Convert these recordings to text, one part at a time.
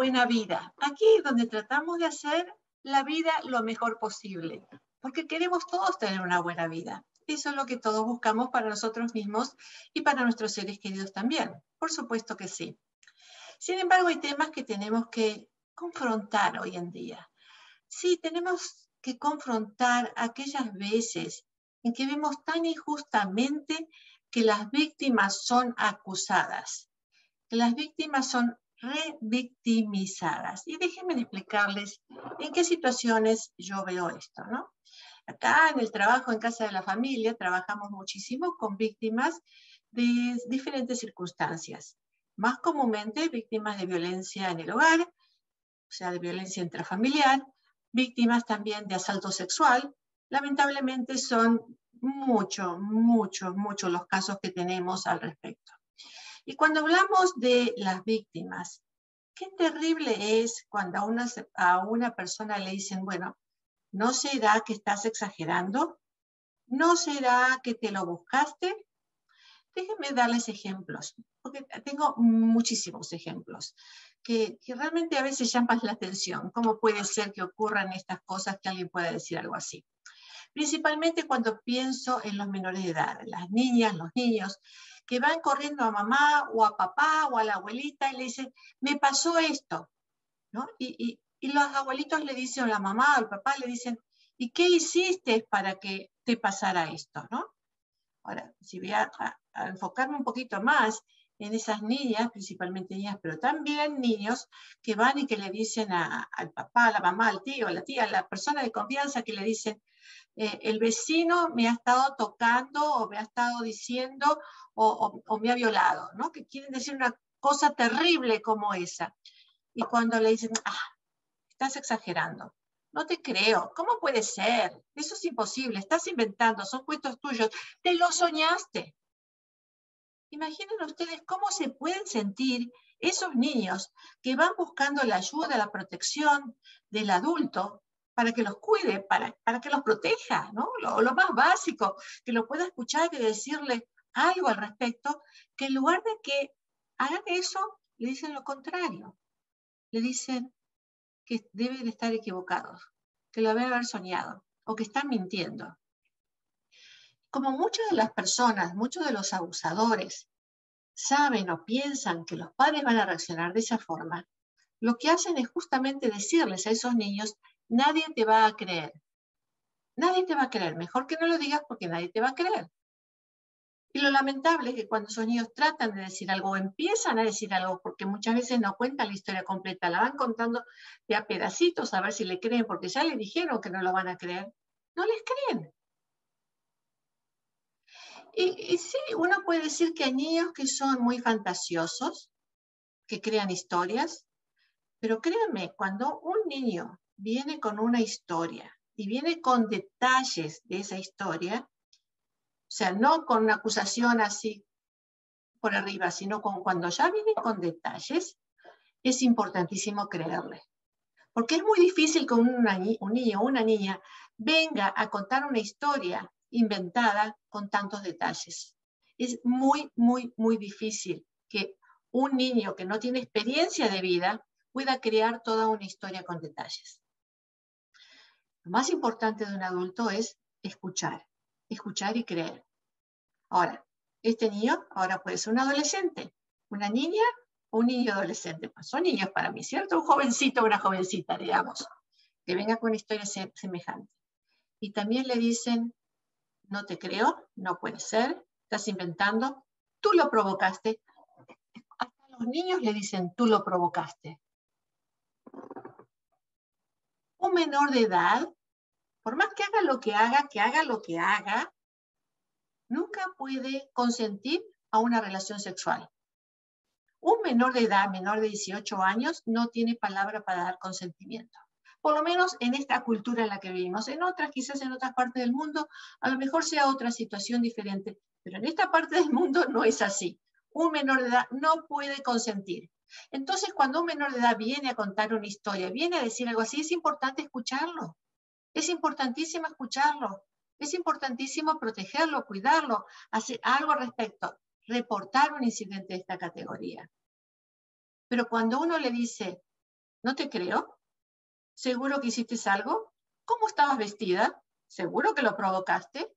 buena vida. Aquí es donde tratamos de hacer la vida lo mejor posible, porque queremos todos tener una buena vida. Eso es lo que todos buscamos para nosotros mismos y para nuestros seres queridos también. Por supuesto que sí. Sin embargo, hay temas que tenemos que confrontar hoy en día. Sí, tenemos que confrontar aquellas veces en que vemos tan injustamente que las víctimas son acusadas, que las víctimas son revictimizadas. Y déjenme explicarles en qué situaciones yo veo esto, ¿no? Acá en el trabajo, en Casa de la Familia, trabajamos muchísimo con víctimas de diferentes circunstancias. Más comúnmente, víctimas de violencia en el hogar, o sea, de violencia intrafamiliar, víctimas también de asalto sexual. Lamentablemente son muchos los casos que tenemos al respecto. Y cuando hablamos de las víctimas, qué terrible es cuando a una persona le dicen, bueno, ¿no será que estás exagerando? ¿No será que te lo buscaste? Déjenme darles ejemplos, porque tengo muchísimos ejemplos que realmente a veces llaman la atención. ¿Cómo puede ser que ocurran estas cosas, que alguien pueda decir algo así? Principalmente cuando pienso en los menores de edad, las niñas, los niños, que van corriendo a mamá o a papá o a la abuelita y le dicen, me pasó esto, ¿no? Y los abuelitos le dicen, o la mamá o el papá le dicen, ¿y qué hiciste para que te pasara esto, no? Ahora, si voy a enfocarme un poquito más en esas niñas, principalmente niñas, pero también niños que van y que le dicen al papá, a la mamá, al tío, a la tía, a la persona de confianza, que le dicen, el vecino me ha estado tocando o me ha estado diciendo o me ha violado, ¿no? Que quieren decir una cosa terrible como esa. Y cuando le dicen, estás exagerando, no te creo, ¿cómo puede ser? Eso es imposible, estás inventando, son cuentos tuyos, te lo soñaste. Imaginen ustedes cómo se pueden sentir esos niños que van buscando la ayuda, la protección del adulto para que los cuide, para que los proteja, ¿no? Lo más básico, que lo pueda escuchar y decirle algo al respecto, que en lugar de que hagan eso, le dicen lo contrario. Le dicen que deben estar equivocados, que lo deben haber soñado o que están mintiendo. Como muchas de las personas, muchos de los abusadores saben o piensan que los padres van a reaccionar de esa forma, lo que hacen es justamente decirles a esos niños, nadie te va a creer. Nadie te va a creer. Mejor que no lo digas porque nadie te va a creer. Y lo lamentable es que cuando esos niños tratan de decir algo o empiezan a decir algo, porque muchas veces no cuentan la historia completa, la van contando de a pedacitos a ver si le creen, porque ya le dijeron que no lo van a creer, no les creen. Y sí, uno puede decir que hay niños que son muy fantasiosos, que crean historias, pero créanme, cuando un niño viene con una historia y viene con detalles de esa historia, o sea, no con una acusación así por arriba, sino cuando ya viene con detalles, es importantísimo creerle. Porque es muy difícil que un niño o una niña venga a contar una historia inventada con tantos detalles. Es muy difícil que un niño que no tiene experiencia de vida pueda crear toda una historia con detalles. Lo más importante de un adulto es escuchar y creer. Ahora, este niño ahora puede ser un adolescente, una niña o un niño adolescente. Pues son niños para mí, ¿cierto? Un jovencito o una jovencita, digamos, que venga con una historia semejante. Y también le dicen, no te creo, no puede ser, estás inventando, tú lo provocaste. Hasta los niños le dicen, tú lo provocaste. Un menor de edad, por más que haga lo que haga, nunca puede consentir a una relación sexual. Un menor de edad, menor de 18 años, no tiene palabra para dar consentimiento. Por lo menos en esta cultura en la que vivimos. En otras, quizás en otras partes del mundo, a lo mejor sea otra situación diferente, pero en esta parte del mundo no es así. Un menor de edad no puede consentir. Entonces, cuando un menor de edad viene a contar una historia, viene a decir algo así, es importante escucharlo. Es importantísimo escucharlo. Es importantísimo protegerlo, cuidarlo, hacer algo al respecto, reportar un incidente de esta categoría. Pero cuando uno le dice, No te creo. ¿Seguro que hiciste algo? ¿Cómo estabas vestida? ¿Seguro que lo provocaste?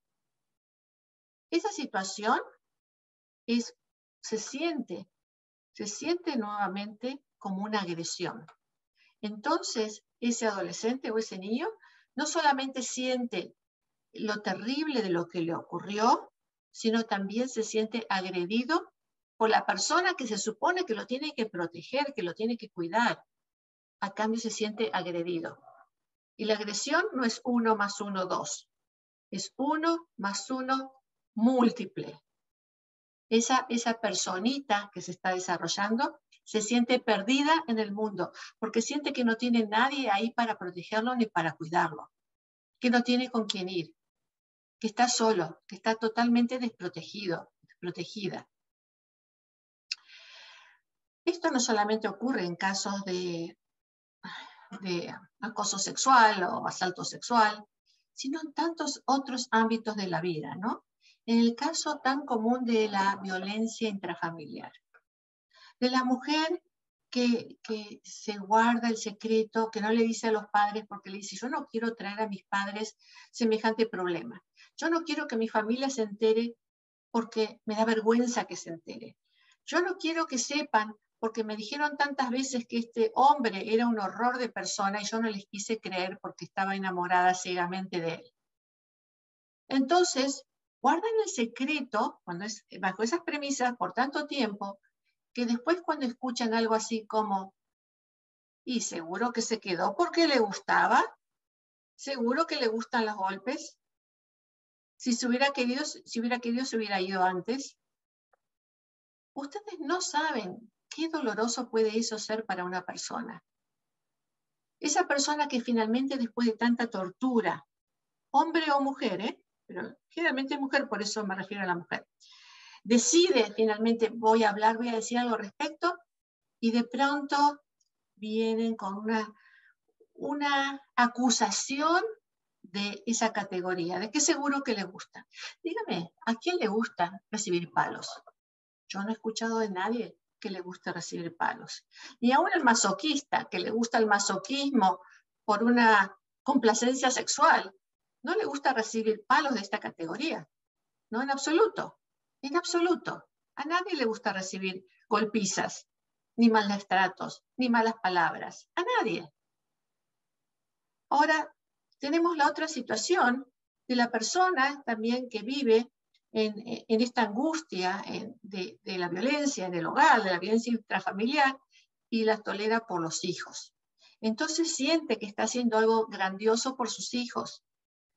Esa situación se siente nuevamente como una agresión. Entonces, ese adolescente o ese niño no solamente siente lo terrible de lo que le ocurrió, sino también se siente agredido por la persona que se supone que lo tiene que proteger, que lo tiene que cuidar. A cambio se siente agredido. Y la agresión no es 1 más 1, 2. Es 1 más 1 múltiple. Esa personita que se está desarrollando se siente perdida en el mundo, porque siente que no tiene nadie ahí para protegerlo ni para cuidarlo, que no tiene con quién ir, que está solo, que está totalmente desprotegido, desprotegida. Esto no solamente ocurre en casos de acoso sexual o asalto sexual, sino en tantos otros ámbitos de la vida, ¿no? En el caso tan común de la violencia intrafamiliar, de la mujer que se guarda el secreto, que no le dice a los padres porque le dice, yo no quiero traer a mis padres semejante problema. Yo no quiero que mi familia se entere porque me da vergüenza que se entere. Yo no quiero que sepan porque me dijeron tantas veces que este hombre era un horror de persona y yo no les quise creer porque estaba enamorada ciegamente de él. Entonces, guardan el secreto, cuando es bajo esas premisas, por tanto tiempo, que después cuando escuchan algo así como, y seguro que se quedó porque le gustaba, seguro que le gustan los golpes, si hubiera querido, se hubiera ido antes. Ustedes no saben qué doloroso puede eso ser para una persona. Esa persona que finalmente después de tanta tortura, hombre o mujer, pero generalmente mujer, por eso me refiero a la mujer, decide finalmente voy a decir algo al respecto, y de pronto vienen con una acusación de esa categoría, de que seguro que le gusta. Dígame, ¿a quién le gusta recibir palos? Yo no he escuchado de nadie que le guste recibir palos. Ni aún el masoquista, que le gusta el masoquismo por una complacencia sexual, no le gusta recibir palos de esta categoría. No, en absoluto. En absoluto. A nadie le gusta recibir golpizas, ni malos tratos, ni malas palabras. A nadie. Ahora, tenemos la otra situación de la persona también que vive en esta angustia de la violencia en el hogar, de la violencia intrafamiliar, y la tolera por los hijos. Entonces siente que está haciendo algo grandioso por sus hijos,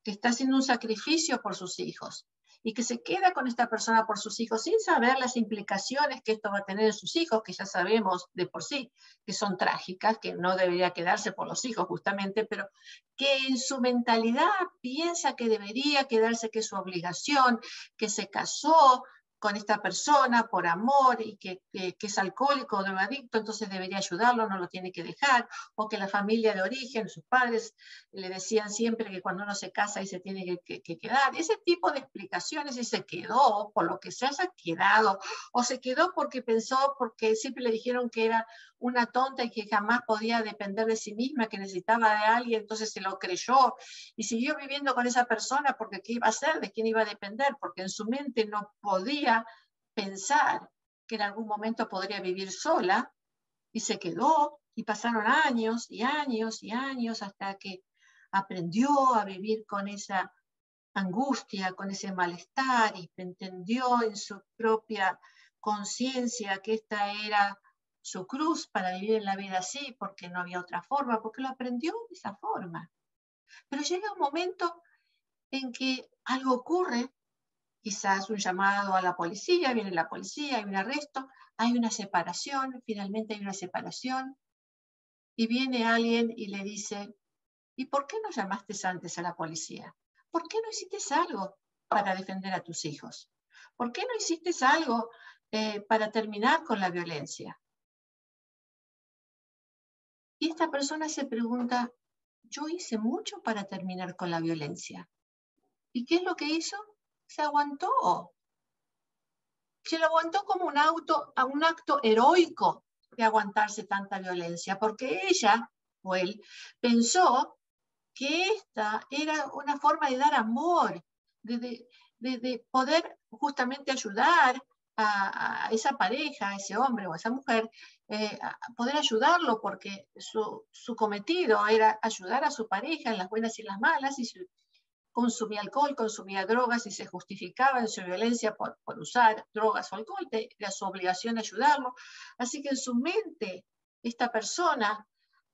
que está haciendo un sacrificio por sus hijos, y que se queda con esta persona por sus hijos sin saber las implicaciones que esto va a tener en sus hijos, que ya sabemos de por sí que son trágicas, que no debería quedarse por los hijos justamente, pero que en su mentalidad piensa que debería quedarse, que es su obligación, que se casó con esta persona por amor y que es alcohólico o drogadicto, entonces debería ayudarlo, no lo tiene que dejar, o que la familia de origen, sus padres, le decían siempre que cuando uno se casa y se tiene que quedar. Ese tipo de explicaciones, y se quedó por lo que se haya quedado, o se quedó porque pensó, porque siempre le dijeron que era una tonta y que jamás podía depender de sí misma, que necesitaba de alguien, entonces se lo creyó y siguió viviendo con esa persona porque ¿qué iba a hacer? ¿De quién iba a depender? Porque en su mente no podía pensar que en algún momento podría vivir sola, y se quedó, y pasaron años y años y años hasta que aprendió a vivir con esa angustia, con ese malestar, y entendió en su propia conciencia que esta era su cruz para vivir en la vida así, porque no había otra forma, porque lo aprendió de esa forma. Pero llega un momento en que algo ocurre, quizás un llamado a la policía, viene la policía, hay un arresto, hay una separación, finalmente hay una separación, y viene alguien y le dice, ¿y por qué no llamaste antes a la policía? ¿Por qué no hiciste algo para defender a tus hijos? ¿Por qué no hiciste algo para terminar con la violencia? Y esta persona se pregunta, yo hice mucho para terminar con la violencia. ¿Y qué es lo que hizo? Se aguantó. Se lo aguantó como un acto heroico, de aguantarse tanta violencia, porque ella o él pensó que esta era una forma de dar amor, de poder justamente ayudar a esa pareja, a ese hombre o a esa mujer, a poder ayudarlo, porque su cometido era ayudar a su pareja en las buenas y en las malas, y consumía alcohol, consumía drogas y se justificaba en su violencia por usar drogas o alcohol, era su obligación ayudarlo. Así que en su mente, esta persona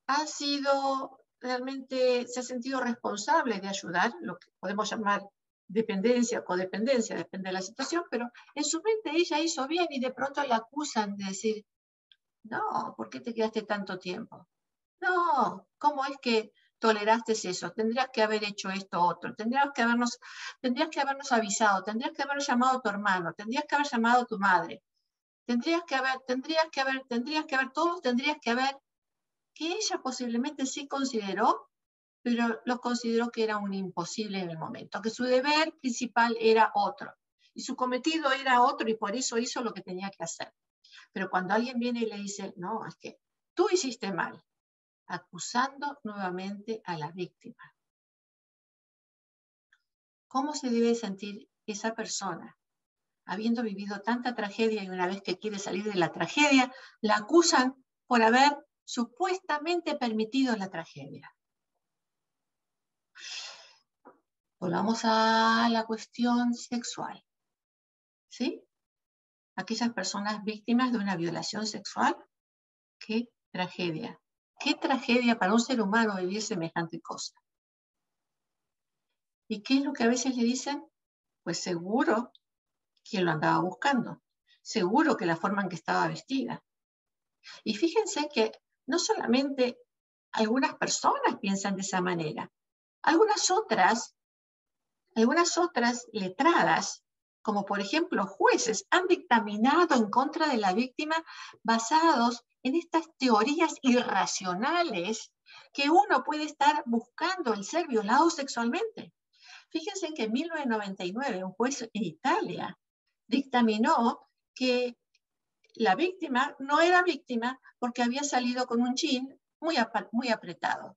ha sido realmente, se ha sentido responsable de ayudar, lo que podemos llamar dependencia o codependencia, depende de la situación, pero en su mente ella hizo bien y de pronto la acusan de decir, no, ¿por qué te quedaste tanto tiempo? No, ¿cómo es que toleraste eso? Tendrías que haber hecho esto otro, tendrías que habernos avisado, tendrías que haber llamado a tu hermano, tendrías que haber llamado a tu madre, tendrías que haber, todos tendrías que haber, que ella posiblemente sí consideró, pero lo consideró que era un imposible en el momento, que su deber principal era otro, y su cometido era otro, y por eso hizo lo que tenía que hacer. Pero cuando alguien viene y le dice, no, es que tú hiciste mal, acusando nuevamente a la víctima. ¿Cómo se debe sentir esa persona? Habiendo vivido tanta tragedia y una vez que quiere salir de la tragedia, la acusan por haber supuestamente permitido la tragedia. Volvamos a la cuestión sexual. ¿Sí? Aquellas personas víctimas de una violación sexual, qué tragedia. Qué tragedia para un ser humano vivir semejante cosa. ¿Y qué es lo que a veces le dicen? Pues seguro que lo andaba buscando. Seguro que la forma en que estaba vestida. Y fíjense que no solamente algunas personas piensan de esa manera. Algunas otras letradas, como por ejemplo jueces, han dictaminado en contra de la víctima basados en estas teorías irracionales que uno puede estar buscando el ser violado sexualmente. Fíjense que en 1999 un juez en Italia dictaminó que la víctima no era víctima porque había salido con un jean muy apretado.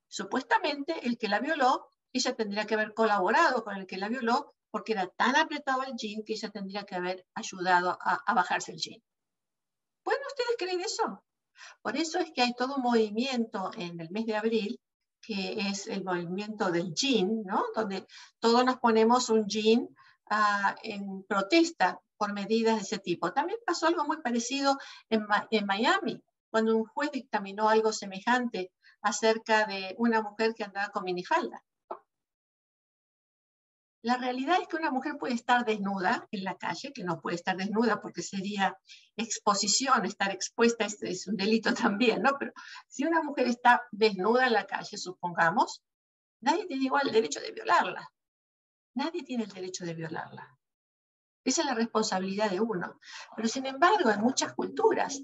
Supuestamente el que la violó, ella tendría que haber colaborado con el que la violó porque era tan apretado el jean que ella tendría que haber ayudado a bajarse el jean. ¿Pueden ustedes creer eso? Por eso es que hay todo un movimiento en el mes de abril, que es el movimiento del jean, ¿no? Donde todos nos ponemos un jean en protesta por medidas de ese tipo. También pasó algo muy parecido en Miami, cuando un juez dictaminó algo semejante acerca de una mujer que andaba con minifalda. La realidad es que una mujer puede estar desnuda en la calle, que no puede estar desnuda porque sería exposición, estar expuesta es un delito también, ¿no? Pero si una mujer está desnuda en la calle, supongamos, nadie tiene igual el derecho de violarla. Nadie tiene el derecho de violarla. Esa es la responsabilidad de uno. Pero sin embargo, en muchas culturas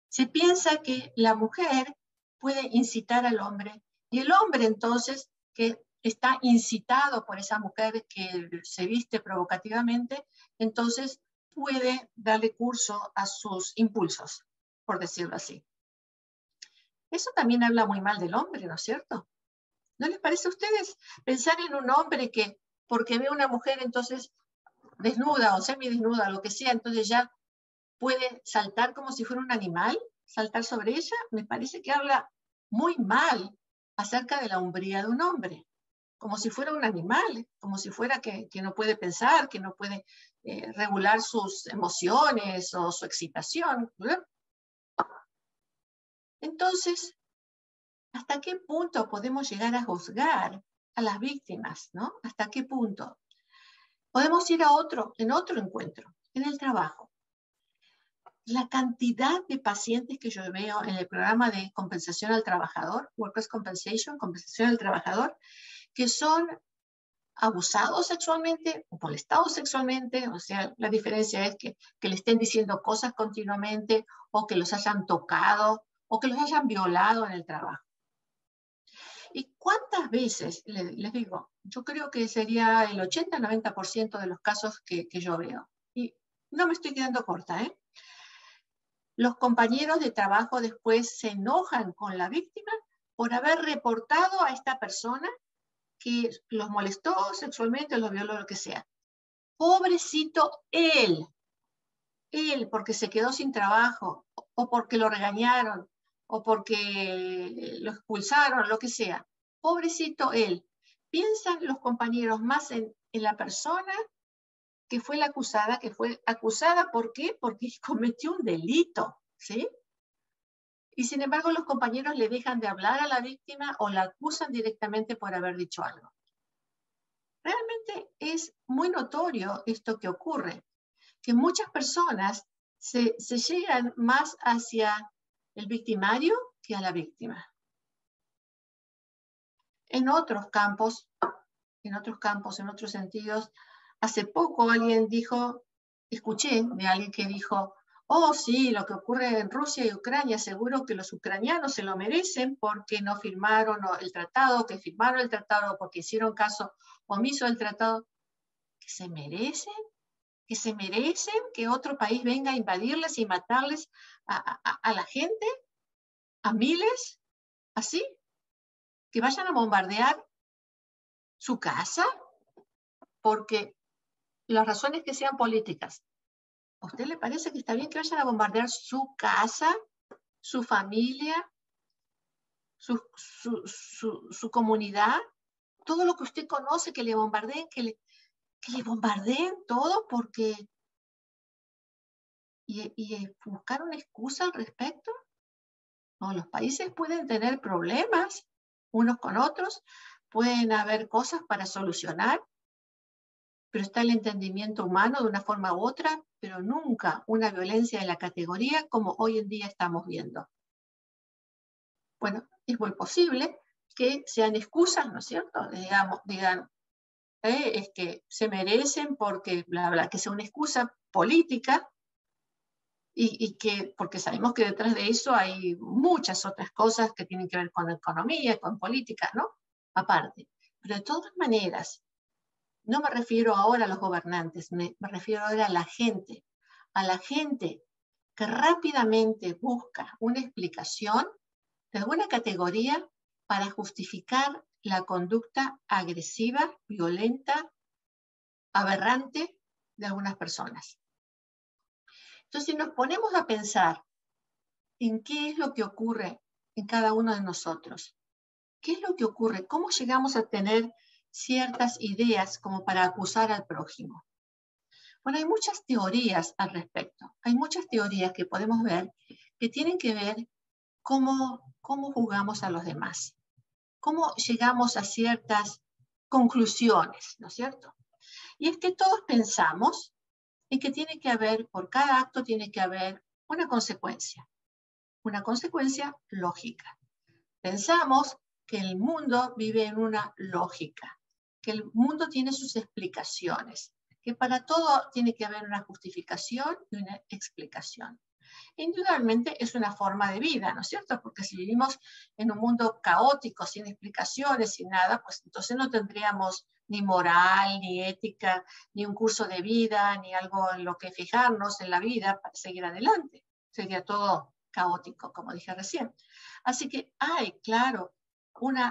se piensa que la mujer puede incitar al hombre y el hombre entonces que está incitado por esa mujer que se viste provocativamente, entonces puede darle curso a sus impulsos, por decirlo así. Eso también habla muy mal del hombre, ¿no es cierto? ¿No les parece a ustedes pensar en un hombre que porque ve a una mujer entonces desnuda o semidesnuda, lo que sea, entonces ya puede saltar como si fuera un animal, saltar sobre ella? Me parece que habla muy mal acerca de la hombría de un hombre, como si fuera un animal, como si fuera que no puede pensar, que no puede regular sus emociones o su excitación, ¿verdad? Entonces, ¿hasta qué punto podemos llegar a juzgar a las víctimas, ¿no? ¿Hasta qué punto? Podemos ir en otro encuentro, en el trabajo. La cantidad de pacientes que yo veo en el programa de compensación al trabajador, Workers' Compensation, compensación al trabajador, que son abusados sexualmente o molestados sexualmente, o sea, la diferencia es que le estén diciendo cosas continuamente o que los hayan tocado o que los hayan violado en el trabajo. ¿Y cuántas veces, les digo, yo creo que sería el 80-90% de los casos que yo veo? Y no me estoy quedando corta, ¿eh? Los compañeros de trabajo después se enojan con la víctima por haber reportado a esta persona que los molestó sexualmente, los violó, lo que sea. Pobrecito él, porque se quedó sin trabajo, o porque lo regañaron, o porque lo expulsaron, lo que sea. Pobrecito él. Piensan los compañeros más en la persona que fue la acusada, ¿por qué? Porque cometió un delito, ¿sí? Y sin embargo los compañeros le dejan de hablar a la víctima o la acusan directamente por haber dicho algo. Realmente es muy notorio esto que ocurre, que muchas personas se llegan más hacia el victimario que a la víctima. En otros campos, en otros sentidos, hace poco alguien dijo, escuché de alguien que dijo, oh sí, lo que ocurre en Rusia y Ucrania, seguro que los ucranianos se lo merecen porque no firmaron el tratado, que firmaron el tratado, porque hicieron caso omiso del tratado. ¿Que se merecen? ¿Que se merecen que otro país venga a invadirles y matarles a la gente? ¿A miles? ¿Así? ¿Que vayan a bombardear su casa? Porque las razones que sean políticas. ¿A usted le parece que está bien que vayan a bombardear su casa, su familia, su comunidad? Todo lo que usted conoce, que le bombardeen, que le bombardeen todo porque... ¿Y buscar una excusa al respecto? No, los países pueden tener problemas unos con otros, pueden haber cosas para solucionar, pero está el entendimiento humano de una forma u otra, pero nunca una violencia de la categoría como hoy en día estamos viendo. Bueno, es muy posible que sean excusas, ¿no es cierto? Digan, es que se merecen porque, bla, bla, que sea una excusa política y que, porque sabemos que detrás de eso hay muchas otras cosas que tienen que ver con economía, con política, ¿no? Aparte. Pero de todas maneras, no me refiero ahora a los gobernantes, me refiero ahora a la gente que rápidamente busca una explicación de alguna categoría para justificar la conducta agresiva, violenta, aberrante de algunas personas. Entonces, si nos ponemos a pensar en qué es lo que ocurre en cada uno de nosotros, qué es lo que ocurre, cómo llegamos a tener ciertas ideas como para acusar al prójimo. Bueno, hay muchas teorías al respecto. Hay muchas teorías que podemos ver que tienen que ver cómo juzgamos a los demás, cómo llegamos a ciertas conclusiones, ¿no es cierto? Y es que todos pensamos en que tiene que haber, por cada acto tiene que haber una consecuencia lógica. Pensamos que el mundo vive en una lógica, que el mundo tiene sus explicaciones, que para todo tiene que haber una justificación y una explicación. Indudablemente es una forma de vida, ¿no es cierto? Porque si vivimos en un mundo caótico, sin explicaciones, sin nada, pues entonces no tendríamos ni moral, ni ética, ni un curso de vida, ni algo en lo que fijarnos en la vida para seguir adelante. Sería todo caótico, como dije recién. Así que hay, claro,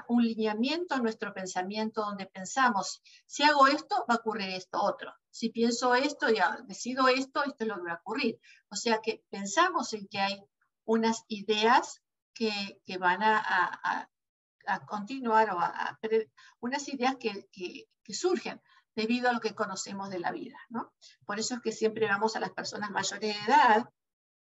un lineamiento en nuestro pensamiento donde pensamos, si hago esto, va a ocurrir esto otro. Si pienso esto y decido esto es lo que va a ocurrir. O sea que pensamos en que hay unas ideas que van a continuar o unas ideas que surgen debido a lo que conocemos de la vida, ¿no? Por eso es que siempre vamos a las personas mayores de edad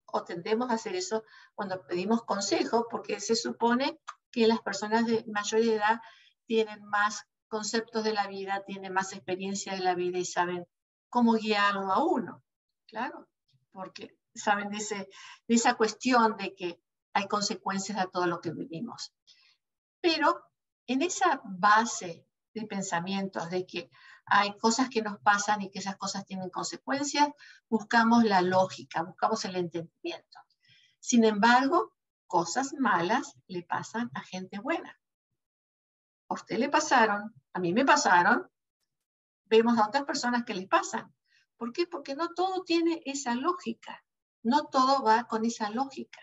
o tendemos a hacer eso cuando pedimos consejo, porque se supone que las personas de mayor edad tienen más conceptos de la vida, tienen más experiencia de la vida y saben cómo guiarlo a uno, claro, porque saben de esa cuestión de que hay consecuencias a todo lo que vivimos. Pero en esa base de pensamientos de que hay cosas que nos pasan y que esas cosas tienen consecuencias, buscamos la lógica, buscamos el entendimiento. Sin embargo, cosas malas le pasan a gente buena. A usted le pasaron, a mí me pasaron, vemos a otras personas que les pasan. ¿Por qué? Porque no todo tiene esa lógica. No todo va con esa lógica.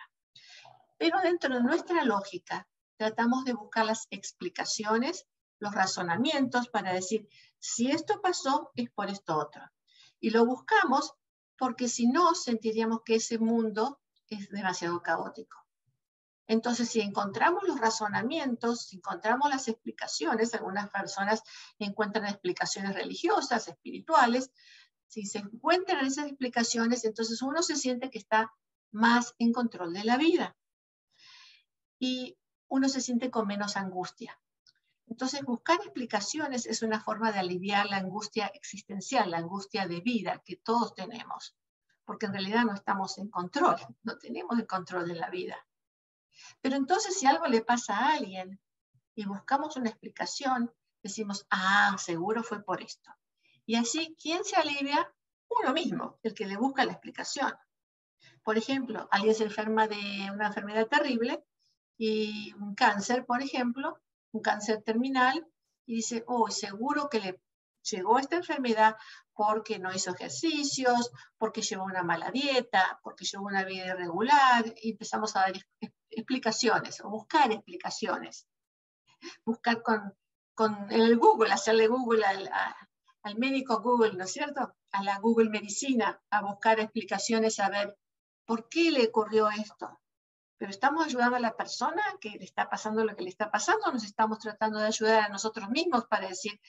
Pero dentro de nuestra lógica, tratamos de buscar las explicaciones, los razonamientos para decir, si esto pasó, es por esto otro. Y lo buscamos porque si no, sentiríamos que ese mundo es demasiado caótico. Entonces, si encontramos los razonamientos, si encontramos las explicaciones, algunas personas encuentran explicaciones religiosas, espirituales, si se encuentran esas explicaciones, entonces uno se siente que está más en control de la vida y uno se siente con menos angustia. Entonces, buscar explicaciones es una forma de aliviar la angustia existencial, la angustia de vida que todos tenemos, porque en realidad no estamos en control, no tenemos el control de la vida. Pero entonces, si algo le pasa a alguien y buscamos una explicación, decimos, ah, seguro fue por esto. Y así, ¿quién se alivia? Uno mismo, el que le busca la explicación. Por ejemplo, alguien se enferma de una enfermedad terrible y un cáncer, por ejemplo, un cáncer terminal, y dice, oh, seguro que le llegó esta enfermedad porque no hizo ejercicios, porque llevó una mala dieta, porque llevó una vida irregular, y empezamos a dar explicaciones, o buscar explicaciones. Buscar con el Google, hacerle Google al médico Google, ¿no es cierto? A la Google Medicina, a buscar explicaciones, a ver por qué le ocurrió esto. Pero estamos ayudando a la persona que le está pasando lo que le está pasando, nos estamos tratando de ayudar a nosotros mismos para decir,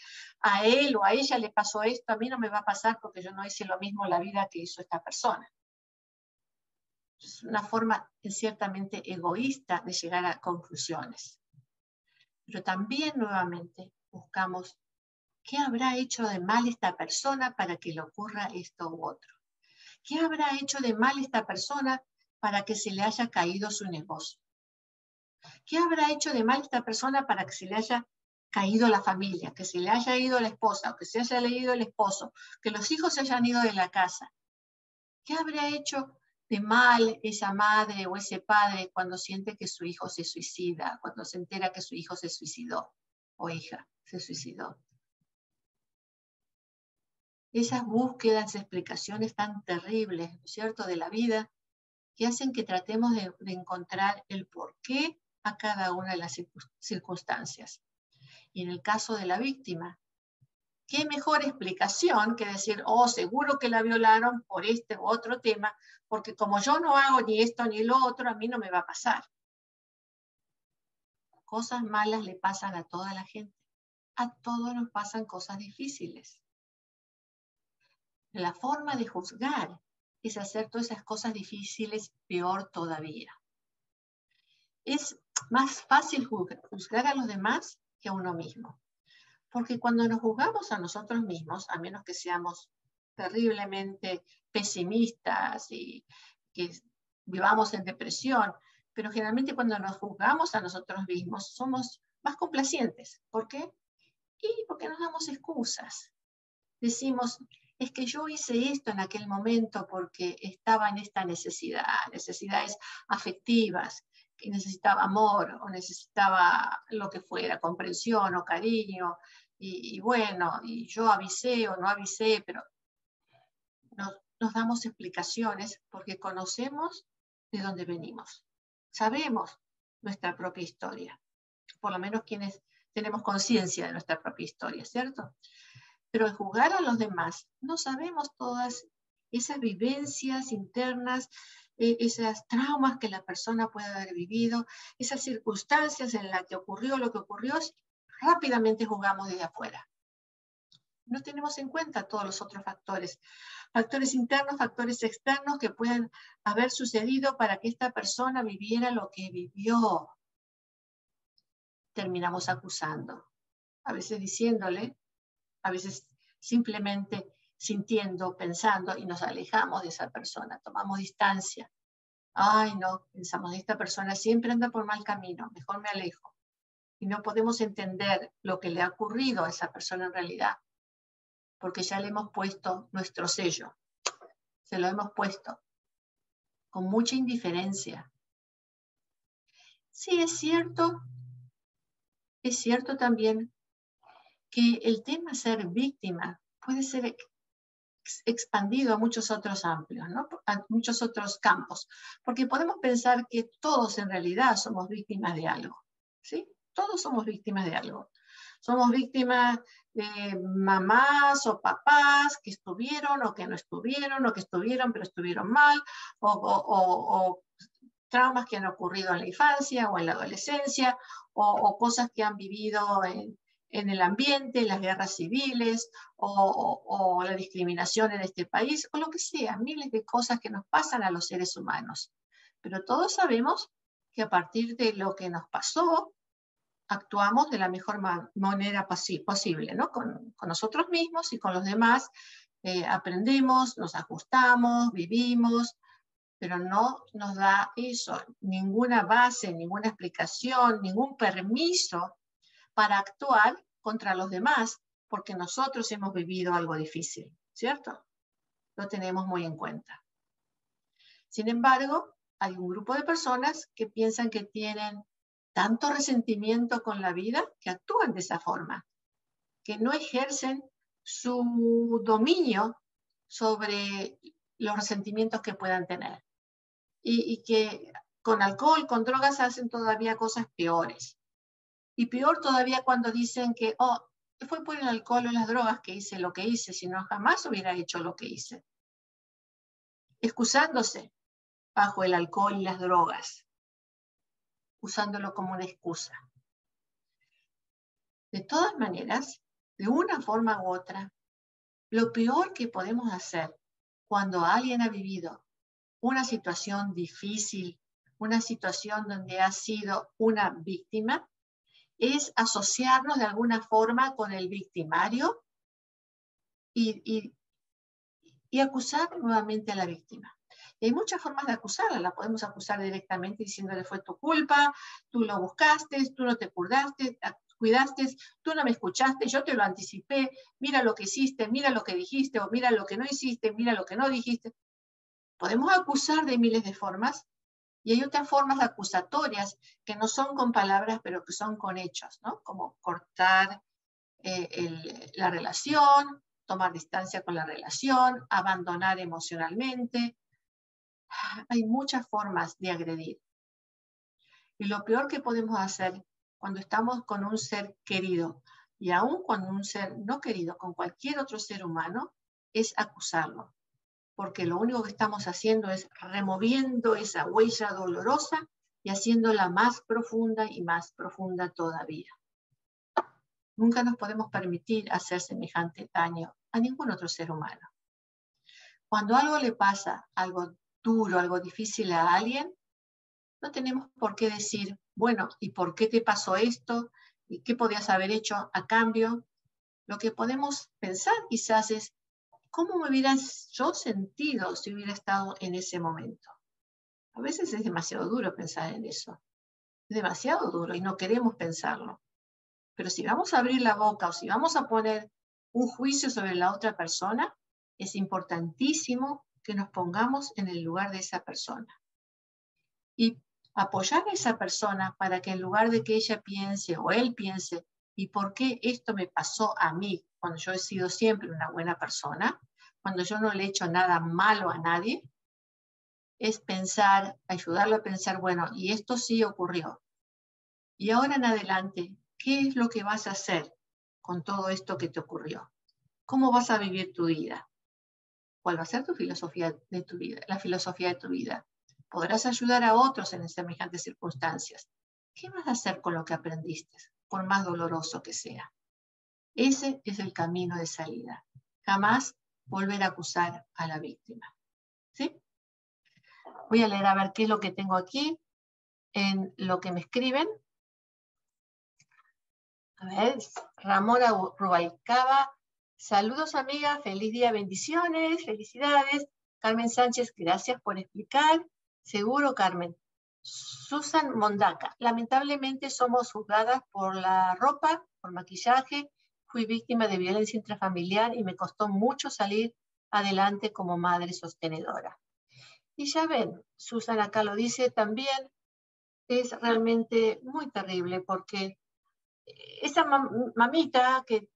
a él o a ella le pasó esto, a mí no me va a pasar porque yo no hice lo mismo en la vida que hizo esta persona. Es una forma ciertamente egoísta de llegar a conclusiones. Pero también nuevamente buscamos qué habrá hecho de mal esta persona para que le ocurra esto u otro. ¿Qué habrá hecho de mal esta persona para que se le haya caído su negocio? ¿Qué habrá hecho de mal esta persona para que se le haya caído la familia, que se le haya ido la esposa, o que se haya ido el esposo, que los hijos se hayan ido de la casa? ¿Qué habrá hecho de mal esa madre o ese padre cuando siente que su hijo se suicida, cuando se entera que su hijo se suicidó o hija se suicidó? Esas búsquedas, explicaciones tan terribles, ¿no es cierto?, de la vida, que hacen que tratemos de encontrar el porqué a cada una de las circunstancias. Y en el caso de la víctima, ¿qué mejor explicación que decir, oh, seguro que la violaron por este u otro tema, porque como yo no hago ni esto ni lo otro, a mí no me va a pasar? Cosas malas le pasan a toda la gente. A todos nos pasan cosas difíciles. La forma de juzgar es hacer todas esas cosas difíciles peor todavía. Es más fácil juzgar a los demás que a uno mismo. Porque cuando nos juzgamos a nosotros mismos, a menos que seamos terriblemente pesimistas y que vivamos en depresión, pero generalmente cuando nos juzgamos a nosotros mismos somos más complacientes. ¿Por qué? Y porque nos damos excusas. Decimos, es que yo hice esto en aquel momento porque estaba en esta necesidad, necesidades afectivas, que necesitaba amor o necesitaba lo que fuera, comprensión o cariño, y bueno, y yo avisé o no avisé, pero nos damos explicaciones porque conocemos de dónde venimos, sabemos nuestra propia historia, por lo menos quienes tenemos conciencia de nuestra propia historia, ¿cierto? Pero al juzgar a los demás, no sabemos todas esas vivencias internas, esos traumas que la persona puede haber vivido, esas circunstancias en las que ocurrió lo que ocurrió, rápidamente juzgamos desde afuera. No tenemos en cuenta todos los otros factores, factores internos, factores externos que pueden haber sucedido para que esta persona viviera lo que vivió. Terminamos acusando, a veces diciéndole, a veces simplemente sintiendo, pensando, y nos alejamos de esa persona, tomamos distancia. Ay, no, pensamos, esta persona siempre anda por mal camino, mejor me alejo. Y no podemos entender lo que le ha ocurrido a esa persona en realidad, porque ya le hemos puesto nuestro sello, se lo hemos puesto con mucha indiferencia. Sí, es cierto también que el tema ser víctima puede ser expandido a muchos otros amplios, ¿no? A muchos otros campos, porque podemos pensar que todos en realidad somos víctimas de algo, ¿sí? Todos somos víctimas de algo. Somos víctimas de mamás o papás que estuvieron o que no estuvieron, o que estuvieron pero estuvieron mal, o traumas que han ocurrido en la infancia o en la adolescencia, o cosas que han vivido en el ambiente, las guerras civiles, o la discriminación en este país, o lo que sea, miles de cosas que nos pasan a los seres humanos. Pero todos sabemos que a partir de lo que nos pasó, actuamos de la mejor manera posible, ¿no? Con nosotros mismos y con los demás, aprendemos, nos ajustamos, vivimos, pero no nos da eso, ninguna base, ninguna explicación, ningún permiso para actuar contra los demás, porque nosotros hemos vivido algo difícil, ¿cierto? Lo tenemos muy en cuenta. Sin embargo, hay un grupo de personas que piensan que tienen tanto resentimiento con la vida que actúan de esa forma, que no ejercen su dominio sobre los resentimientos que puedan tener. Y que con alcohol, con drogas hacen todavía cosas peores. Y peor todavía cuando dicen que, oh, fue por el alcohol o las drogas que hice lo que hice, si no jamás hubiera hecho lo que hice. Excusándose bajo el alcohol y las drogas, usándolo como una excusa. De todas maneras, de una forma u otra, lo peor que podemos hacer cuando alguien ha vivido una situación difícil, una situación donde ha sido una víctima, es asociarnos de alguna forma con el victimario y acusar nuevamente a la víctima. Y hay muchas formas de acusarla. La podemos acusar directamente diciéndole fue tu culpa, tú lo buscaste, tú no te cuidaste, tú no me escuchaste, yo te lo anticipé, mira lo que hiciste, mira lo que dijiste, o mira lo que no hiciste, mira lo que no dijiste. Podemos acusar de miles de formas, y hay otras formas acusatorias que no son con palabras, pero que son con hechos, ¿no? Como cortar la relación, tomar distancia con la relación, abandonar emocionalmente. Hay muchas formas de agredir. Y lo peor que podemos hacer cuando estamos con un ser querido, y aún con un ser no querido, con cualquier otro ser humano, es acusarlo. Porque lo único que estamos haciendo es removiendo esa huella dolorosa y haciéndola más profunda y más profunda todavía. Nunca nos podemos permitir hacer semejante daño a ningún otro ser humano. Cuando algo le pasa, algo duro, algo difícil a alguien, no tenemos por qué decir, bueno, ¿y por qué te pasó esto? ¿Y qué podías haber hecho a cambio? Lo que podemos pensar quizás es, ¿cómo me hubiera yo sentido si hubiera estado en ese momento? A veces es demasiado duro pensar en eso. Es demasiado duro y no queremos pensarlo. Pero si vamos a abrir la boca o si vamos a poner un juicio sobre la otra persona, es importantísimo que nos pongamos en el lugar de esa persona. Y apoyar a esa persona para que en lugar de que ella piense o él piense, ¿y por qué esto me pasó a mí cuando yo he sido siempre una buena persona? Cuando yo no le he hecho nada malo a nadie, es pensar, ayudarlo a pensar, bueno, y esto sí ocurrió. Y ahora en adelante, ¿qué es lo que vas a hacer con todo esto que te ocurrió? ¿Cómo vas a vivir tu vida? ¿Cuál va a ser tu filosofía de tu vida? La filosofía de tu vida. ¿Podrás ayudar a otros en semejantes circunstancias? ¿Qué vas a hacer con lo que aprendiste, por más doloroso que sea? Ese es el camino de salida. Jamás volver a acusar a la víctima. ¿Sí? Voy a leer a ver qué es lo que tengo aquí en lo que me escriben. A ver, Ramona Rubalcaba. Saludos, amiga. Feliz día, bendiciones, felicidades. Carmen Sánchez, gracias por explicar. Seguro, Carmen. Susan Mondaca. Lamentablemente somos juzgadas por la ropa, por maquillaje. Fui víctima de violencia intrafamiliar y me costó mucho salir adelante como madre sostenedora. Y ya ven, Susan acá lo dice también, es realmente muy terrible porque esa mamita que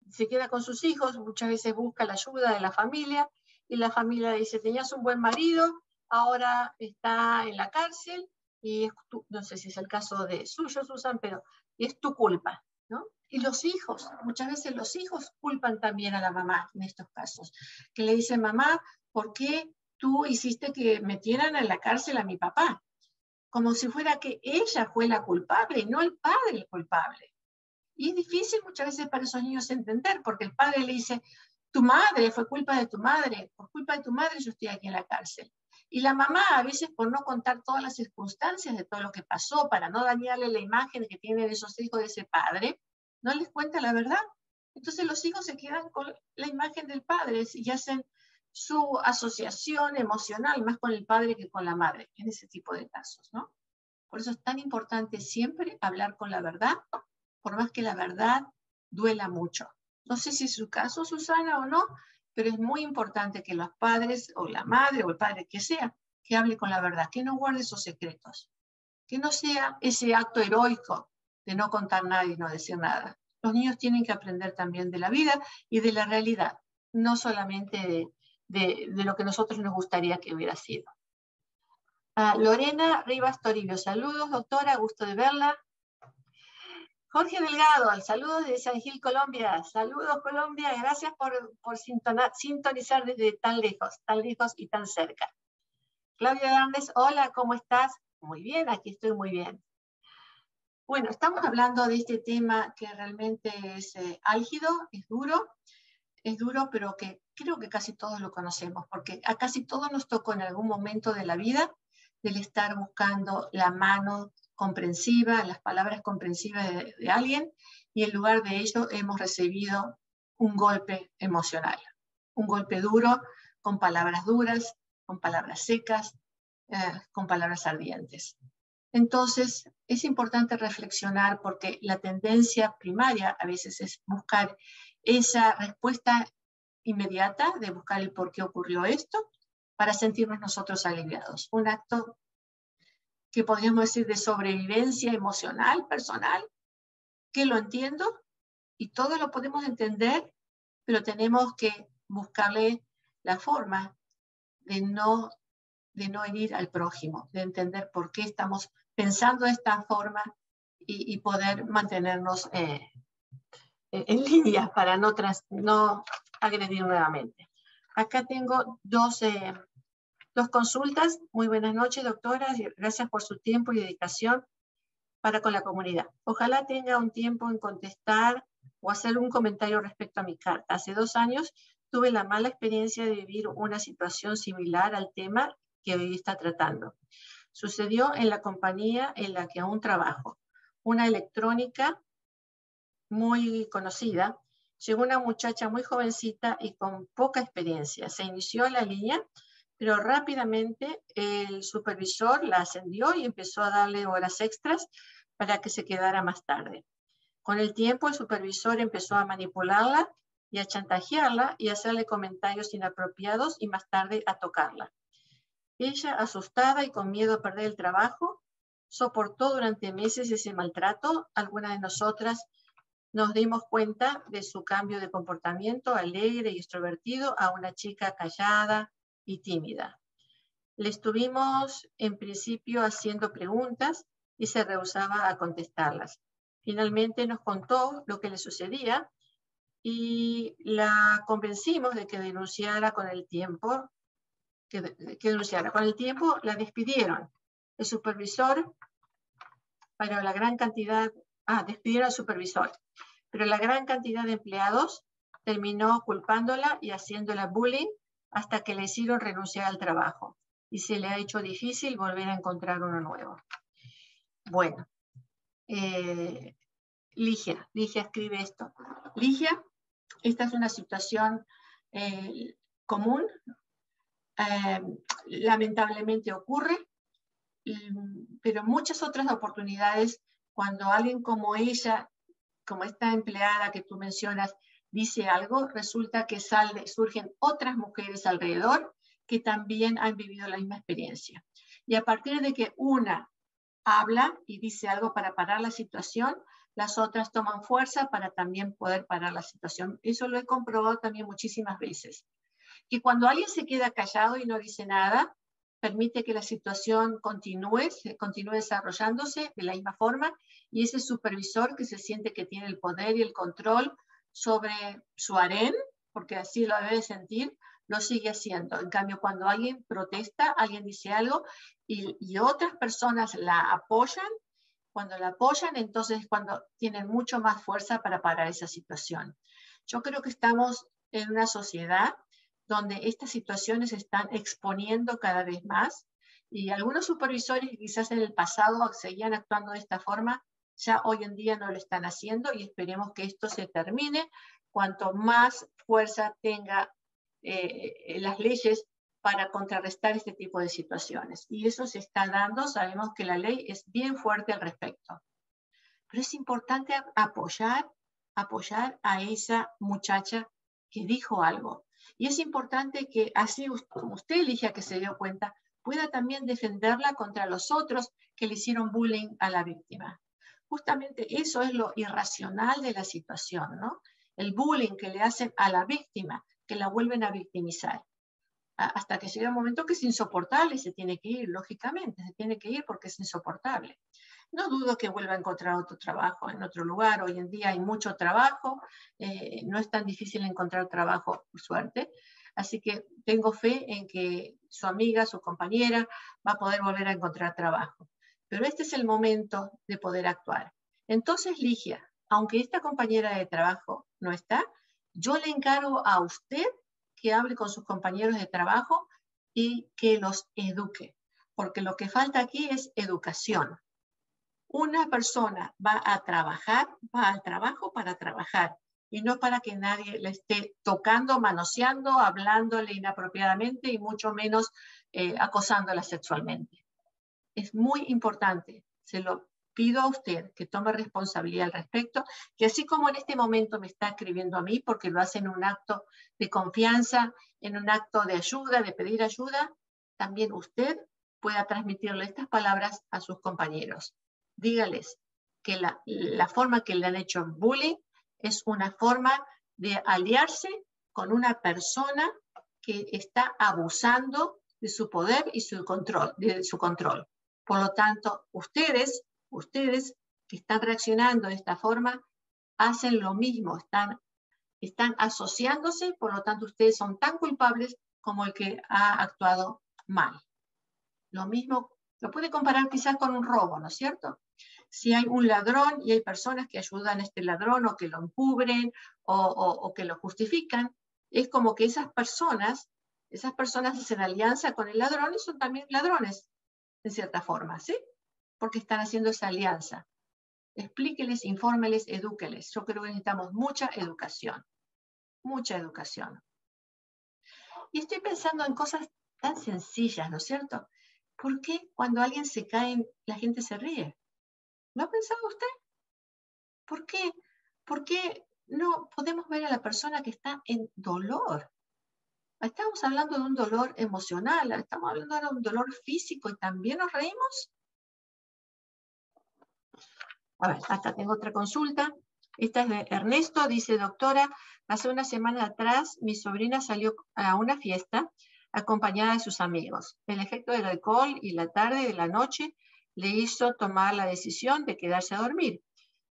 se queda con sus hijos, muchas veces busca la ayuda de la familia, y la familia dice, tenías un buen marido, ahora está en la cárcel, y no sé si es el caso de suyo, Susan, pero es tu culpa, ¿no? Y los hijos, muchas veces los hijos culpan también a la mamá en estos casos, que le dicen, mamá, ¿por qué tú hiciste que metieran en la cárcel a mi papá? Como si fuera que ella fue la culpable y no el padre el culpable. Y es difícil muchas veces para esos niños entender, porque el padre le dice, tu madre, fue culpa de tu madre, por culpa de tu madre yo estoy aquí en la cárcel. Y la mamá, a veces por no contar todas las circunstancias de todo lo que pasó, para no dañarle la imagen que tienen esos hijos de ese padre, no les cuenta la verdad. Entonces los hijos se quedan con la imagen del padre y hacen su asociación emocional más con el padre que con la madre, en ese tipo de casos, ¿no? Por eso es tan importante siempre hablar con la verdad, por más que la verdad duela mucho. No sé si es su caso, Susana, o no, pero es muy importante que los padres, o la madre, o el padre que sea, que hable con la verdad, que no guarde esos secretos, que no sea ese acto heroico de no contar nada y no decir nada. Los niños tienen que aprender también de la vida y de la realidad, no solamente de lo que a nosotros nos gustaría que hubiera sido. Lorena Rivas Toribio, saludos, doctora, gusto de verla. Jorge Delgado, saludos desde San Gil, Colombia. Saludos, Colombia. Gracias por sintonizar desde tan lejos y tan cerca. Claudia Hernández, hola, ¿cómo estás? Muy bien, aquí estoy muy bien. Bueno, estamos hablando de este tema que realmente es álgido, es duro, pero que creo que casi todos lo conocemos, porque a casi todos nos tocó en algún momento de la vida del estar buscando la mano comprensiva, las palabras comprensivas de alguien, y en lugar de ello hemos recibido un golpe emocional, un golpe duro, con palabras duras, con palabras secas, con palabras ardientes. Entonces, es importante reflexionar porque la tendencia primaria a veces es buscar esa respuesta inmediata, de buscar el por qué ocurrió esto, para sentirnos nosotros aliviados. Un acto que podríamos decir de sobrevivencia emocional, personal, que lo entiendo y todo lo podemos entender, pero tenemos que buscarle la forma de no herir al prójimo, de entender por qué estamos pensando de esta forma y poder mantenernos en línea para no agredir nuevamente. Acá tengo dos consultas. Muy buenas noches, doctora. Gracias por su tiempo y dedicación para con la comunidad. Ojalá tenga un tiempo en contestar o hacer un comentario respecto a mi carta. Hace 2 años tuve la mala experiencia de vivir una situación similar al tema que hoy está tratando. Sucedió en la compañía en la que aún trabajo, una electrónica muy conocida. Llegó una muchacha muy jovencita y con poca experiencia. Se inició en la línea, pero rápidamente el supervisor la ascendió y empezó a darle horas extras para que se quedara más tarde. Con el tiempo, el supervisor empezó a manipularla y a chantajearla y a hacerle comentarios inapropiados y más tarde a tocarla. Ella, asustada y con miedo a perder el trabajo, soportó durante meses ese maltrato. Algunas de nosotras nos dimos cuenta de su cambio de comportamiento alegre y extrovertido a una chica callada y tímida. Le estuvimos en principio haciendo preguntas y se rehusaba a contestarlas. Finalmente nos contó lo que le sucedía y la convencimos de que denunciara con el tiempo. Con el tiempo la despidieron. El supervisor, para la gran cantidad, despidieron al supervisor, pero la gran cantidad de empleados terminó culpándola y haciéndola bullying hasta que le hicieron renunciar al trabajo y se le ha hecho difícil volver a encontrar uno nuevo. Bueno, Ligia escribe esto. Ligia, esta es una situación común, lamentablemente ocurre, pero muchas otras oportunidades, cuando alguien como ella, como esta empleada que tú mencionas, dice algo, resulta que surgen otras mujeres alrededor que también han vivido la misma experiencia. Y a partir de que una habla y dice algo para parar la situación, las otras toman fuerza para también poder parar la situación. Eso lo he comprobado también muchísimas veces. Que cuando alguien se queda callado y no dice nada, permite que la situación continúe desarrollándose de la misma forma, y ese supervisor que se siente que tiene el poder y el control sobre su harén, porque así lo debe sentir, lo sigue haciendo. En cambio, cuando alguien protesta, alguien dice algo y otras personas la apoyan, cuando la apoyan, entonces es cuando tienen mucho más fuerza para parar esa situación. Yo creo que estamos en una sociedad donde estas situaciones se están exponiendo cada vez más, y algunos supervisores que quizás en el pasado seguían actuando de esta forma, ya hoy en día no lo están haciendo, y esperemos que esto se termine cuanto más fuerza tenga las leyes para contrarrestar este tipo de situaciones. Y eso se está dando, sabemos que la ley es bien fuerte al respecto. Pero es importante apoyar a esa muchacha que dijo algo. Y es importante que así como usted elija que se dio cuenta, pueda también defenderla contra los otros que le hicieron bullying a la víctima. Justamente eso es lo irracional de la situación, ¿no? El bullying que le hacen a la víctima, que la vuelven a victimizar. Hasta que llega un momento que es insoportable y se tiene que ir, lógicamente, se tiene que ir porque es insoportable. No dudo que vuelva a encontrar otro trabajo en otro lugar. Hoy en día hay mucho trabajo, no es tan difícil encontrar trabajo, por suerte. Así que tengo fe en que su amiga, su compañera, va a poder volver a encontrar trabajo. Pero este es el momento de poder actuar. Entonces, Ligia, aunque esta compañera de trabajo no está, yo le encargo a usted que hable con sus compañeros de trabajo y que los eduque, porque lo que falta aquí es educación. Una persona va a trabajar, va al trabajo para trabajar, y no para que nadie le esté tocando, manoseando, hablándole inapropiadamente y mucho menos acosándola sexualmente. Es muy importante, se lo pido a usted que tome responsabilidad al respecto, que así como en este momento me está escribiendo a mí, porque lo hace en un acto de confianza, en un acto de ayuda, de pedir ayuda, también usted pueda transmitirle estas palabras a sus compañeros. Dígales que la forma que le han hecho bullying es una forma de aliarse con una persona que está abusando de su poder y de su control. Por lo tanto, ustedes que están reaccionando de esta forma, hacen lo mismo, están asociándose, por lo tanto, ustedes son tan culpables como el que ha actuado mal. Lo mismo, lo puede comparar quizás con un robo, ¿no es cierto? Si hay un ladrón y hay personas que ayudan a este ladrón o que lo encubren o que lo justifican, es como que esas personas hacen alianza con el ladrón y son también ladrones, en cierta forma, ¿sí? Porque están haciendo esa alianza. Explíqueles, infórmeles, edúqueles. Yo creo que necesitamos mucha educación. Mucha educación. Y estoy pensando en cosas tan sencillas, ¿no es cierto? ¿Por qué cuando alguien se cae la gente se ríe? ¿Lo ha pensado usted? ¿Por qué? ¿Por qué no podemos ver a la persona que está en dolor? Estamos hablando de un dolor emocional, estamos hablando de un dolor físico y también nos reímos. A ver, acá tengo otra consulta. Esta es de Ernesto, dice: doctora, hace una semana atrás mi sobrina salió a una fiesta acompañada de sus amigos. El efecto del alcohol y la tarde de la noche le hizo tomar la decisión de quedarse a dormir.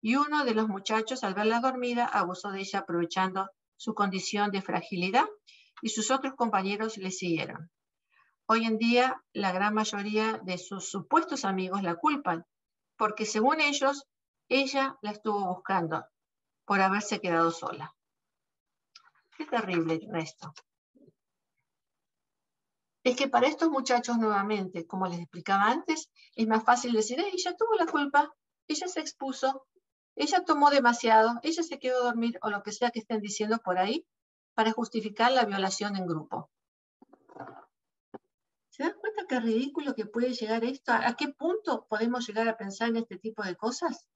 Y uno de los muchachos, al verla dormida, abusó de ella aprovechando su condición de fragilidad, y sus otros compañeros le siguieron. Hoy en día, la gran mayoría de sus supuestos amigos la culpan, porque según ellos, ella la estuvo buscando por haberse quedado sola. Qué terrible esto. Es que para estos muchachos, nuevamente, como les explicaba antes, es más fácil decir: ella tuvo la culpa, ella se expuso, ella tomó demasiado, ella se quedó a dormir, o lo que sea que estén diciendo por ahí, para justificar la violación en grupo. ¿Se dan cuenta qué ridículo que puede llegar esto? ¿A qué punto podemos llegar a pensar en este tipo de cosas?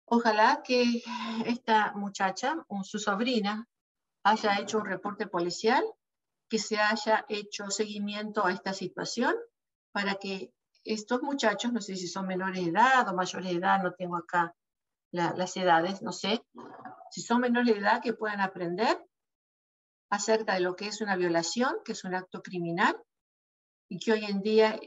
Ojalá que esta muchacha, su sobrina, haya hecho un reporte policial, que se haya hecho seguimiento a esta situación para que estos muchachos, no sé si son menores de edad o mayores de edad, no tengo acá las edades, no sé, si son menores de edad, que puedan aprender acerca de lo que es una violación, que es un acto criminal, y que hoy en día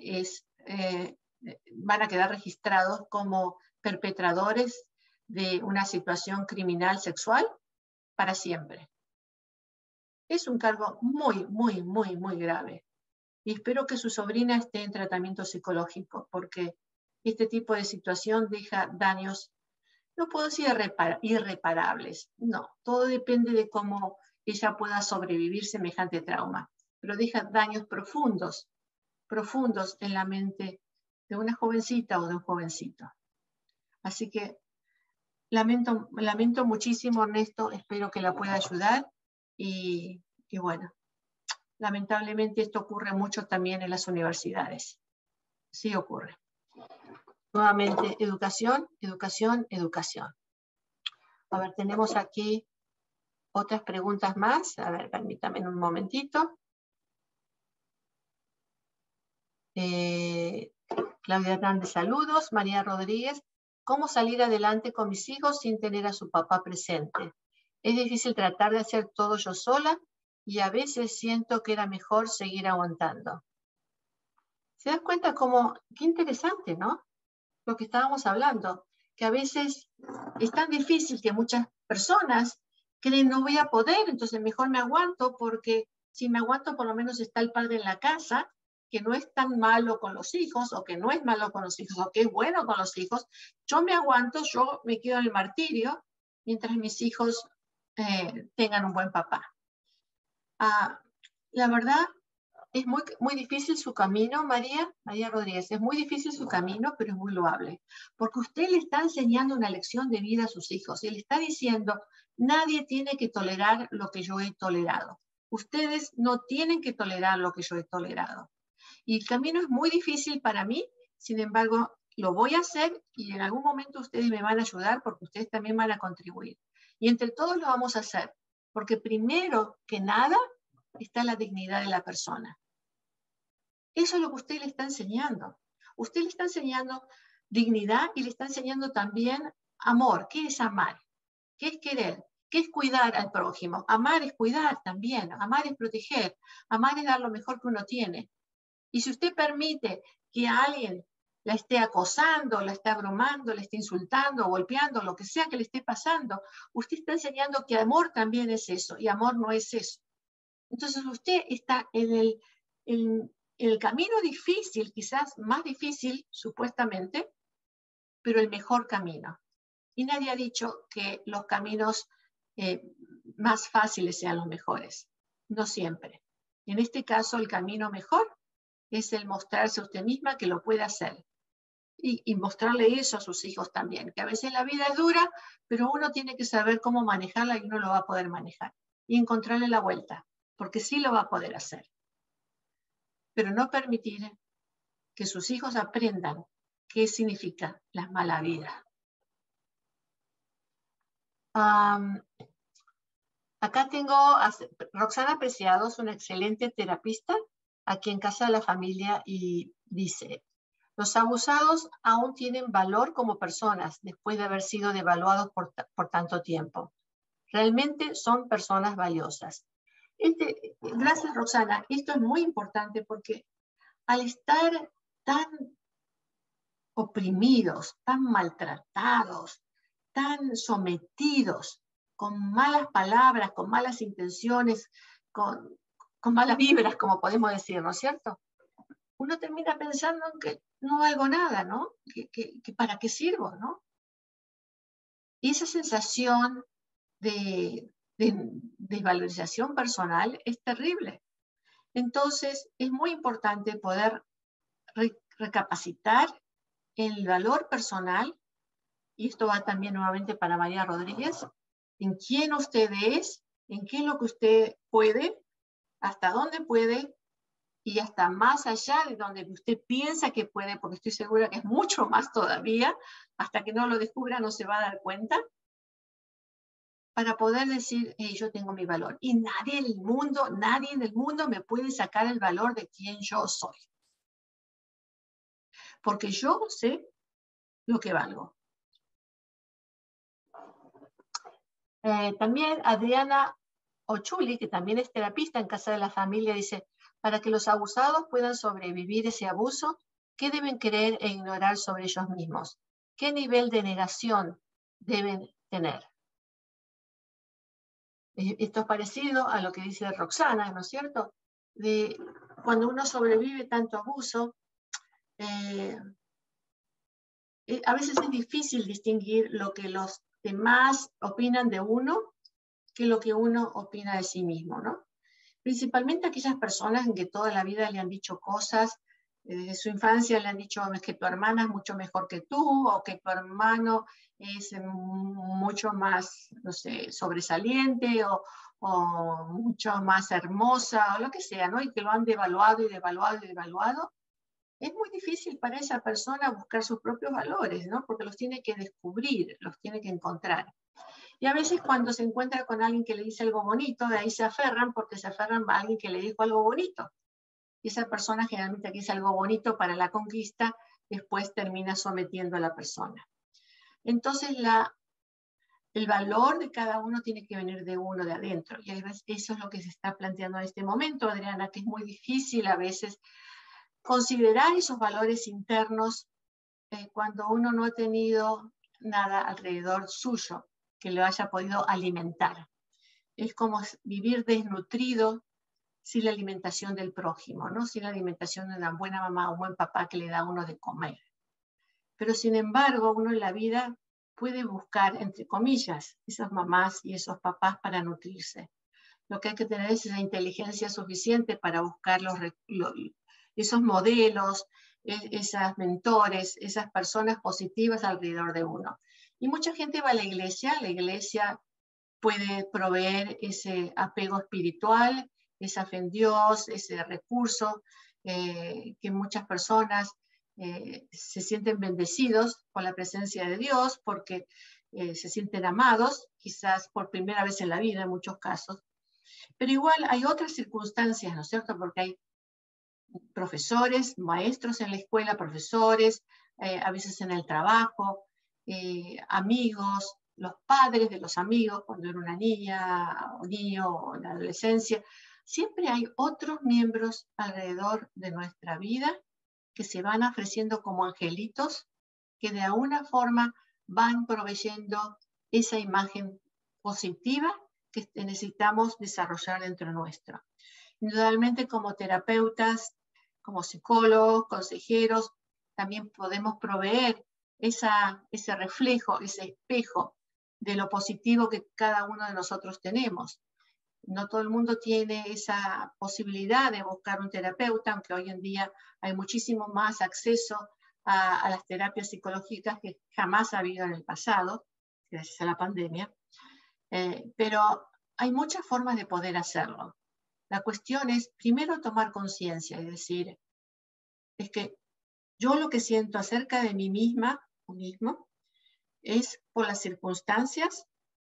van a quedar registrados como perpetradores de una situación criminal sexual para siempre. Es un cargo muy, muy, muy, muy grave. Y espero que su sobrina esté en tratamiento psicológico, porque este tipo de situación deja daños, no puedo decir irreparables, no, todo depende de cómo ella pueda sobrevivir semejante trauma, pero deja daños profundos, profundos en la mente de una jovencita o de un jovencito. Así que lamento muchísimo, Ernesto, espero que la pueda ayudar y bueno, lamentablemente esto ocurre mucho también en las universidades. Sí ocurre. Nuevamente, educación, educación, educación. A ver, tenemos aquí otras preguntas más. A ver, permítame un momentito. Claudia Hernández, saludos. María Rodríguez, ¿cómo salir adelante con mis hijos sin tener a su papá presente? Es difícil tratar de hacer todo yo sola y a veces siento que era mejor seguir aguantando. ¿Se dan cuenta cómo, qué interesante, ¿no? Lo que estábamos hablando, que a veces es tan difícil que muchas personas creen no voy a poder, entonces mejor me aguanto, porque si me aguanto por lo menos está el padre en la casa, que no es tan malo con los hijos, o que no es malo con los hijos, o que es bueno con los hijos. Yo me aguanto, yo me quedo en el martirio, mientras mis hijos tengan un buen papá. La verdad, es muy, muy difícil su camino, María Rodríguez, es muy difícil su camino, pero es muy loable, porque usted le está enseñando una lección de vida a sus hijos y le está diciendo, nadie tiene que tolerar lo que yo he tolerado. Ustedes no tienen que tolerar lo que yo he tolerado. Y el camino es muy difícil para mí, sin embargo, lo voy a hacer y en algún momento ustedes me van a ayudar porque ustedes también van a contribuir. Y entre todos lo vamos a hacer, porque primero que nada está la dignidad de la persona. Eso es lo que usted le está enseñando. Usted le está enseñando dignidad y le está enseñando también amor. ¿Qué es amar? ¿Qué es querer? ¿Qué es cuidar al prójimo? Amar es cuidar también. Amar es proteger. Amar es dar lo mejor que uno tiene. Y si usted permite que alguien la esté acosando, la esté abrumando, la esté insultando, golpeando, lo que sea que le esté pasando, usted está enseñando que amor también es eso y amor no es eso. Entonces usted está en el camino difícil, quizás más difícil supuestamente, pero el mejor camino. Y nadie ha dicho que los caminos más fáciles sean los mejores, no siempre. En este caso el camino mejor es el mostrarse a usted misma que lo puede hacer. Y mostrarle eso a sus hijos también, que a veces la vida es dura, pero uno tiene que saber cómo manejarla y uno lo va a poder manejar. Y encontrarle la vuelta, porque sí lo va a poder hacer. Pero no permitir que sus hijos aprendan qué significa la mala vida. Acá tengo a Roxana Preciados, una excelente terapista, aquí en Casa de la Familia, y dice, los abusados aún tienen valor como personas después de haber sido devaluados por tanto tiempo. Realmente son personas valiosas. Gracias, Roxana. Esto es muy importante porque al estar tan oprimidos, tan maltratados, tan sometidos, con malas palabras, con malas intenciones, con malas vibras, como podemos decir, ¿no es cierto? Uno termina pensando en que no valgo nada, ¿no? Que ¿para qué sirvo, no? Y esa sensación de desvalorización personal es terrible. Entonces, es muy importante poder recapacitar el valor personal, y esto va también nuevamente para María Rodríguez, en quién usted es, en qué es lo que usted puede, hasta dónde puede, y hasta más allá de donde usted piensa que puede, porque estoy segura que es mucho más todavía, hasta que no lo descubra no se va a dar cuenta, para poder decir, hey, yo tengo mi valor. Y nadie en el mundo me puede sacar el valor de quien yo soy. porque yo sé lo que valgo. También Adriana Ochuli, que también es terapista en Casa de la Familia, dice, para que los abusados puedan sobrevivir ese abuso, ¿qué deben creer e ignorar sobre ellos mismos? ¿Qué nivel de negación deben tener? Esto es parecido a lo que dice Roxana, ¿no es cierto? De cuando uno sobrevive tanto abuso, a veces es difícil distinguir lo que los demás opinan de uno que lo que uno opina de sí mismo, ¿no? Principalmente aquellas personas en que toda la vida le han dicho cosas, desde su infancia le han dicho que tu hermana es mucho mejor que tú, o que tu hermano es mucho más, no sé, sobresaliente, o mucho más hermosa, o lo que sea, ¿no? Y que lo han devaluado y devaluado y devaluado. Es muy difícil para esa persona buscar sus propios valores, ¿no? Porque los tiene que descubrir, los tiene que encontrar. Y a veces cuando se encuentra con alguien que le dice algo bonito, de ahí se aferran porque se aferran a alguien que le dijo algo bonito. Y esa persona generalmente que dice algo bonito para la conquista, después termina sometiendo a la persona. Entonces el valor de cada uno tiene que venir de uno, de adentro. Y eso es lo que se está planteando en este momento, Adriana, que es muy difícil a veces considerar esos valores internos cuando uno no ha tenido nada alrededor suyo que lo haya podido alimentar. Es como vivir desnutrido sin la alimentación del prójimo, ¿no? Sin la alimentación de una buena mamá o un buen papá que le da a uno de comer. Pero sin embargo, uno en la vida puede buscar, entre comillas, esas mamás y esos papás para nutrirse. Lo que hay que tener es esa inteligencia suficiente para buscar esos modelos, esas mentores, esas personas positivas alrededor de uno. Y mucha gente va a la iglesia puede proveer ese apego espiritual, esa fe en Dios, ese recurso que muchas personas se sienten bendecidos por la presencia de Dios, porque se sienten amados, quizás por primera vez en la vida en muchos casos. Pero igual hay otras circunstancias, ¿no es cierto? Porque hay profesores, maestros en la escuela, profesores, a veces en el trabajo, amigos, los padres de los amigos, cuando era una niña o niño o en la adolescencia. Siempre hay otros miembros alrededor de nuestra vida que se van ofreciendo como angelitos, que de alguna forma van proveyendo esa imagen positiva que necesitamos desarrollar dentro nuestro. Indudablemente como terapeutas, como psicólogos, consejeros, también podemos proveer ese reflejo, ese espejo de lo positivo que cada uno de nosotros tenemos. No todo el mundo tiene esa posibilidad de buscar un terapeuta, aunque hoy en día hay muchísimo más acceso a las terapias psicológicas que jamás ha habido en el pasado, gracias a la pandemia. Pero hay muchas formas de poder hacerlo. La cuestión es, primero, tomar conciencia y decir, es que yo lo que siento acerca de mí misma o mismo es por las circunstancias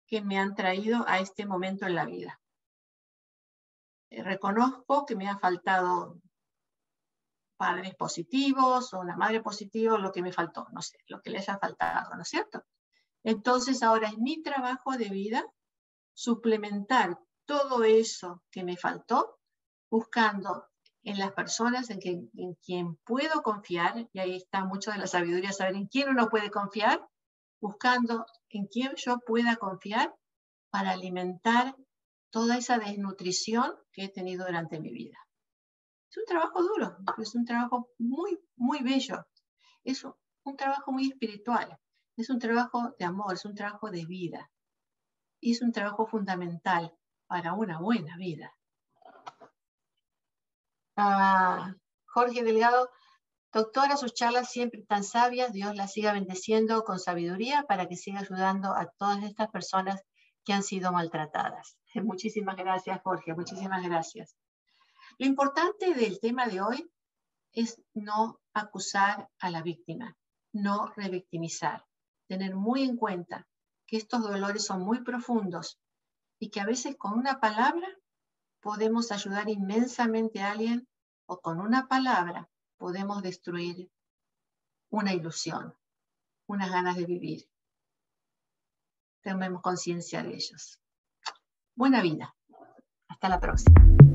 que me han traído a este momento en la vida. Reconozco que me ha faltado padres positivos o una madre positiva, lo que me faltó, no sé, lo que le haya faltado, ¿no es cierto? Entonces ahora es mi trabajo de vida suplementar todo eso que me faltó, buscando en las personas en quien puedo confiar, y ahí está mucho de la sabiduría, saber en quién uno puede confiar, buscando en quién yo pueda confiar para alimentar toda esa desnutrición que he tenido durante mi vida. Es un trabajo duro, es un trabajo muy, muy bello, es un trabajo muy espiritual, es un trabajo de amor, es un trabajo de vida. Y es un trabajo fundamental para una buena vida. Jorge Delgado, doctora, sus charlas siempre tan sabias, Dios las siga bendeciendo con sabiduría para que siga ayudando a todas estas personas que han sido maltratadas. Muchísimas gracias, Jorge, muchísimas gracias. Lo importante del tema de hoy es no acusar a la víctima, no revictimizar, tener muy en cuenta que estos dolores son muy profundos y que a veces con una palabra podemos ayudar inmensamente a alguien o con una palabra podemos destruir una ilusión, unas ganas de vivir. Tomemos conciencia de ellos. Buena vida. Hasta la próxima.